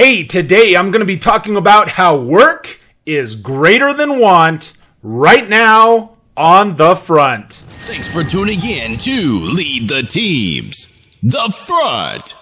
Hey, today I'm going to be talking about how work is greater than want right now on The Front. Thanks for tuning in to Lead the Teams, The Front.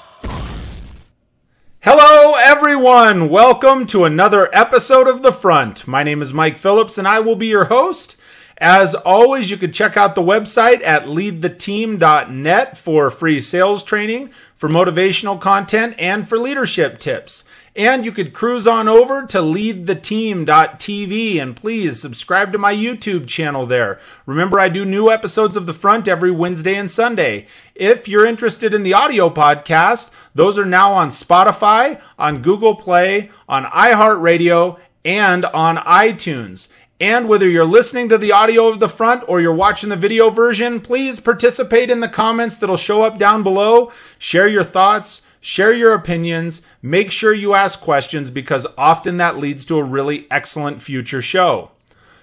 Hello, everyone. Welcome to another episode of The Front. My name is Mike Phillips, and I will be your host. As always, you can check out the website at leadtheteam.net for free sales training, for motivational content, and for leadership tips. And you could cruise on over to leadtheteam.tv and please subscribe to my YouTube channel there. Remember, I do new episodes of The Front every Wednesday and Sunday. If you're interested in the audio podcast, those are now on Spotify, on Google Play, on iHeartRadio, and on iTunes. And whether you're listening to the audio of The Front or you're watching the video version, please participate in the comments that'll show up down below. Share your thoughts, share your opinions, make sure you ask questions because often that leads to a really excellent future show.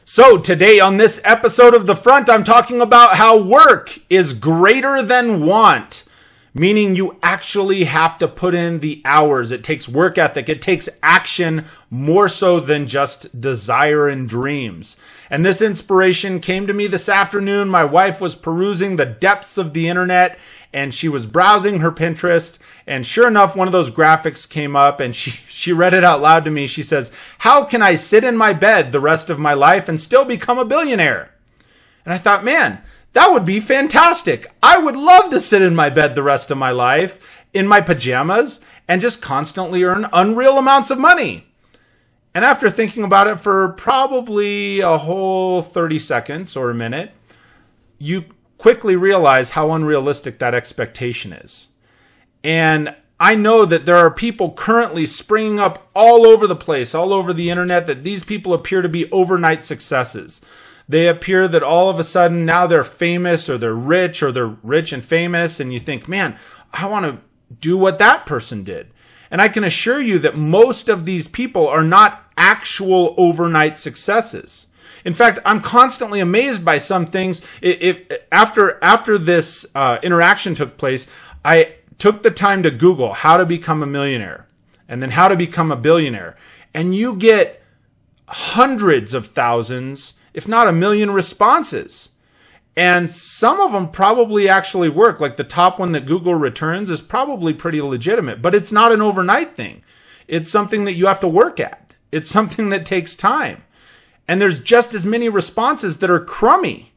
So today on this episode of The Front, I'm talking about how work is greater than want. Meaning you actually have to put in the hours. It takes work ethic. It takes action more so than just desire and dreams. And this inspiration came to me this afternoon. My wife was perusing the depths of the internet and she was browsing her Pinterest. And sure enough, one of those graphics came up and she read it out loud to me. She says, "How can I sit in my bed the rest of my life and still become a billionaire?" And I thought, man, that would be fantastic. I would love to sit in my bed the rest of my life in my pajamas and just constantly earn unreal amounts of money. And after thinking about it for probably a whole 30 seconds or a minute, you quickly realize how unrealistic that expectation is. And I know that there are people currently springing up all over the place, all over the internet, that these people appear to be overnight successes. They appear that all of a sudden now they're famous or they're rich and famous. And you think, man, I want to do what that person did. And I can assure you that most of these people are not actual overnight successes. In fact, I'm constantly amazed by some things. After this interaction took place, I took the time to Google how to become a millionaire and then how to become a billionaire. And you get hundreds of thousands, if not a million responses. And some of them probably actually work. Like the top one that Google returns is probably pretty legitimate, but it's not an overnight thing. It's something that you have to work at. It's something that takes time. And there's just as many responses that are crummy.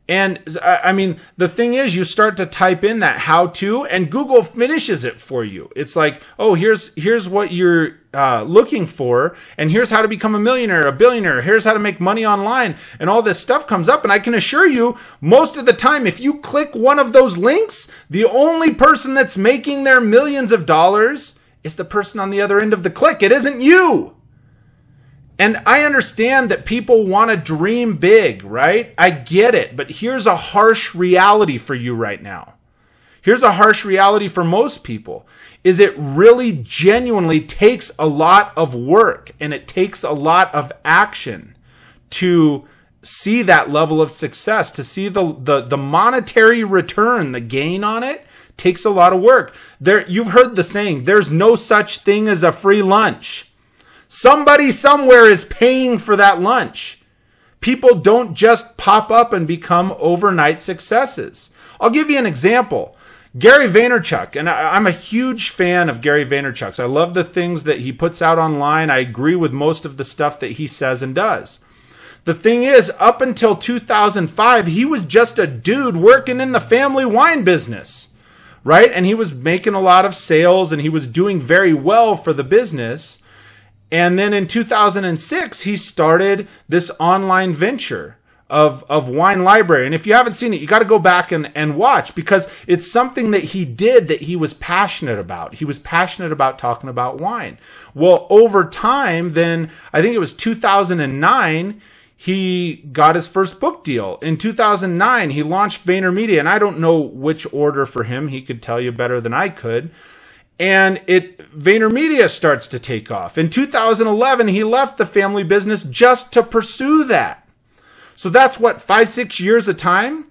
And I mean, the thing is, you start to type in that how to, and Google finishes it for you. It's like, oh, here's what you're looking for, and here's how to become a millionaire, a billionaire. Here's how to make money online, and all this stuff comes up. And I can assure you, most of the time, if you click one of those links, the only person that's making their millions of dollars is the person on the other end of the click. It isn't you. And I understand that people want to dream big, right? I get it. But here's a harsh reality for you right now. Here's a harsh reality for most people. Is it really genuinely takes a lot of work and it takes a lot of action to see that level of success, to see the monetary return, the gain on it takes a lot of work. You've heard the saying, there's no such thing as a free lunch. Somebody somewhere is paying for that lunch. People don't just pop up and become overnight successes. I'll give you an example. Gary Vaynerchuk, and I'm a huge fan of Gary Vaynerchuk's. I love the things that he puts out online. I agree with most of the stuff that he says and does. The thing is, up until 2005, he was just a dude working in the family wine business, right? And he was making a lot of sales and he was doing very well for the business. And then in 2006, he started this online venture of Wine Library. And if you haven't seen it, you got to go back and watch because it's something that he did that he was passionate about. He was passionate about talking about wine. Well, over time, then I think it was 2009, he got his first book deal. In 2009, he launched VaynerMedia. And I don't know which order for him. He could tell you better than I could. And VaynerMedia starts to take off. In 2011, he left the family business just to pursue that. So that's what, 5-6 years of time?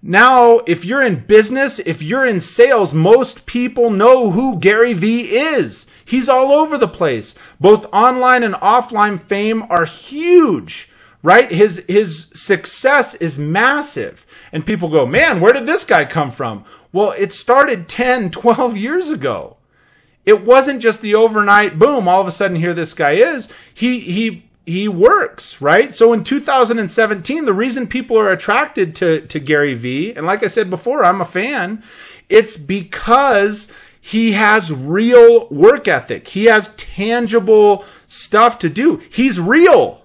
Now, if you're in business, if you're in sales, most people know who Gary Vee is. He's all over the place. Both online and offline fame are huge, right? His success is massive. And people go, man, where did this guy come from? Well, it started 10, 12 years ago. It wasn't just the overnight, boom, all of a sudden here this guy is. He works, right? So in 2017, the reason people are attracted to Gary Vee, and like I said before, I'm a fan, it's because he has real work ethic. He has tangible stuff to do. He's real,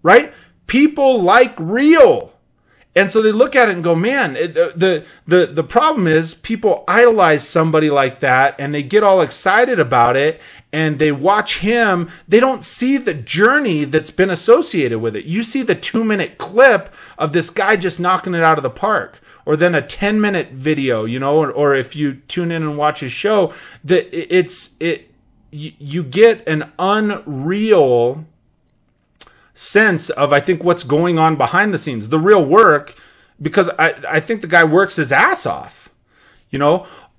right? People like real. And so they look at it and go, man, the problem is people idolize somebody like that and they get all excited about it and they watch him. They don't see the journey that's been associated with it. You see the 2-minute clip of this guy just knocking it out of the park, or then a 10-minute video, or if you tune in and watch his show, you get an unreal sense of, I think, what's going on behind the scenes, the real work, because I think the guy works his ass off.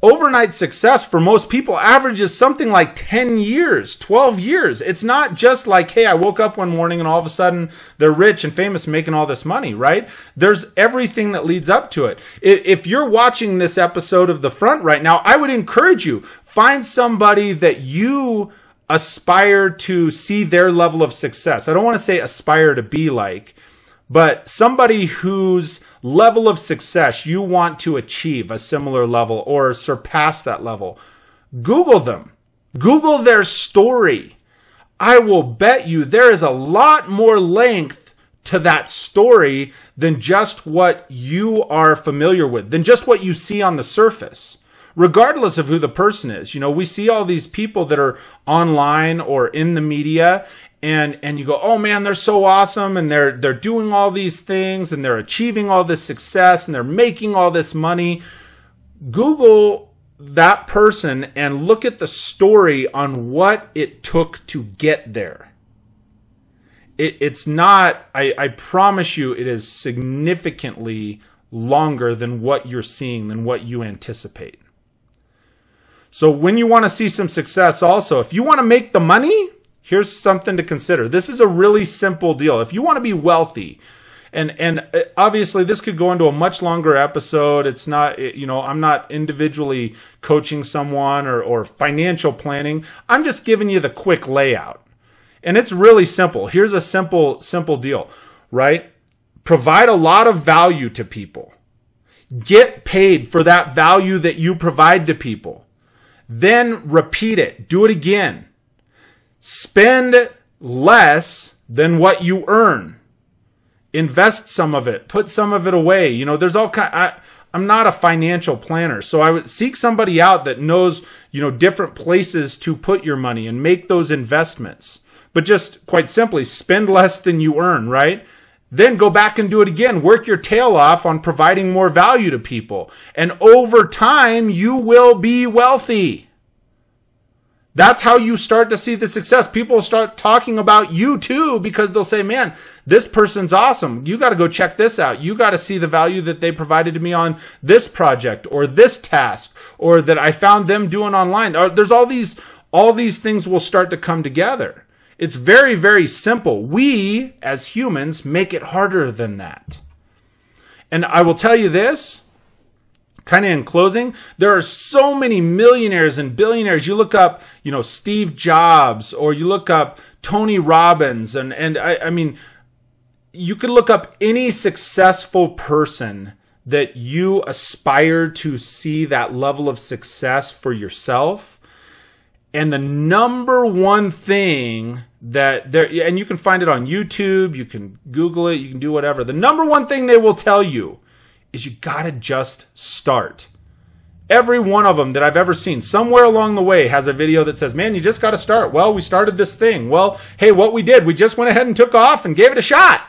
Overnight success for most people averages something like 10 years, 12 years. It's not just like, hey, I woke up one morning and all of a sudden they're rich and famous, making all this money, right? There's everything that leads up to it. If you're watching this episode of The Front right now, I would encourage you, find somebody that you aspire to see their level of success. I don't want to say aspire to be like, but somebody whose level of success you want to achieve a similar level or surpass that level. Google them. Google their story. I will bet you there is a lot more length to that story than just what you are familiar with, than just what you see on the surface. Regardless of who the person is. We see all these people that are online or in the media, and you go, oh man, they're so awesome, and they're doing all these things, and they're achieving all this success, and they're making all this money. Google that person and look at the story on what it took to get there. It's not, I promise you, it is significantly longer than what you're seeing, than what you anticipate. So when you want to see some success also, if you want to make the money, here's something to consider. This is a really simple deal. If you want to be wealthy, and obviously this could go into a much longer episode. It's not, I'm not individually coaching someone or financial planning. I'm just giving you the quick layout. And it's really simple. Here's a simple deal, right? Provide a lot of value to people. Get paid for that value that you provide to people. Then repeat it. Do it again. Spend less than what you earn. Invest some of it. Put some of it away. There's all kind. I'm not a financial planner, so I would seek somebody out that knows, different places to put your money and make those investments. But just quite simply, spend less than you earn, right? Then go back and do it again. Work your tail off on providing more value to people. And over time, you will be wealthy. That's how you start to see the success. People start talking about you too, because they'll say, man, this person's awesome. You got to go check this out. You got to see the value that they provided to me on this project or this task, or that I found them doing online. There's all these things will start to come together. It's very, very simple. We, as humans, make it harder than that. And I will tell you this, kind of in closing, there are so many millionaires and billionaires. You look up, Steve Jobs, or you look up Tony Robbins, and I mean, you could look up any successful person that you aspire to see that level of success for yourself. And the number one thing that and you can find it on YouTube, you can Google it, you can do whatever. The number one thing they will tell you is you gotta just start. Every one of them that I've ever seen, somewhere along the way, has a video that says, man, you just gotta start. Well, we started this thing. Well, hey, what we did, we just went ahead and took off and gave it a shot.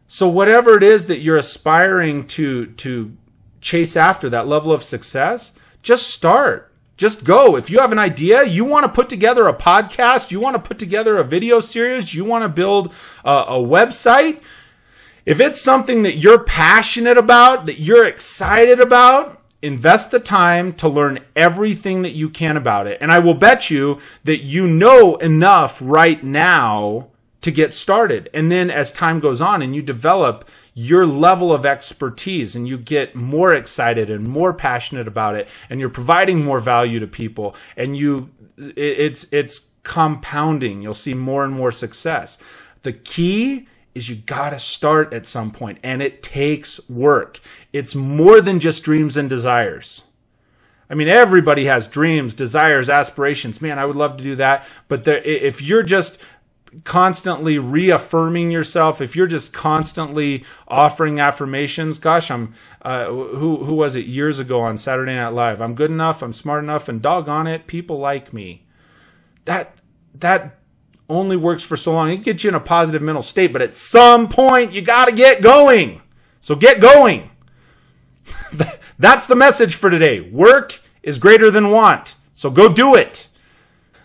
So whatever it is that you're aspiring to chase after, that level of success, just start. Just go. If you have an idea, you want to put together a podcast, you want to put together a video series, you want to build a website, If it's something that you're passionate about, that you're excited about, invest the time to learn everything that you can about it. And I will bet you that you know enough right now to get started. And then as time goes on and you develop your level of expertise and you get more excited and more passionate about it and you're providing more value to people and it's compounding. You'll see more and more success. The key is you got to start at some point, and it takes work. It's more than just dreams and desires. I mean, everybody has dreams, desires, aspirations. Man, I would love to do that. But if you're just constantly reaffirming yourself, if you're just constantly offering affirmations, gosh, who was it years ago on Saturday Night Live? I'm good enough, I'm smart enough, and doggone it, people like me. That only works for so long. It gets you in a positive mental state, but at some point you got to get going. So get going. That's the message for today. Work is greater than want. So go do it.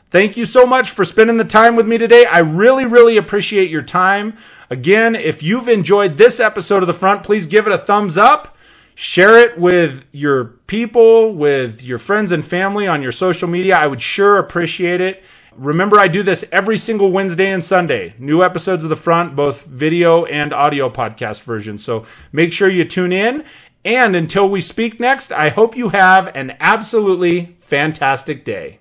Thank you so much for spending the time with me today. I really, really appreciate your time. Again, if you've enjoyed this episode of The Front, please give it a thumbs up. Share it with your people, with your friends and family on your social media. I would sure appreciate it. Remember, I do this every single Wednesday and Sunday. New episodes of The Front, both video and audio podcast versions. So make sure you tune in. And until we speak next, I hope you have an absolutely fantastic day.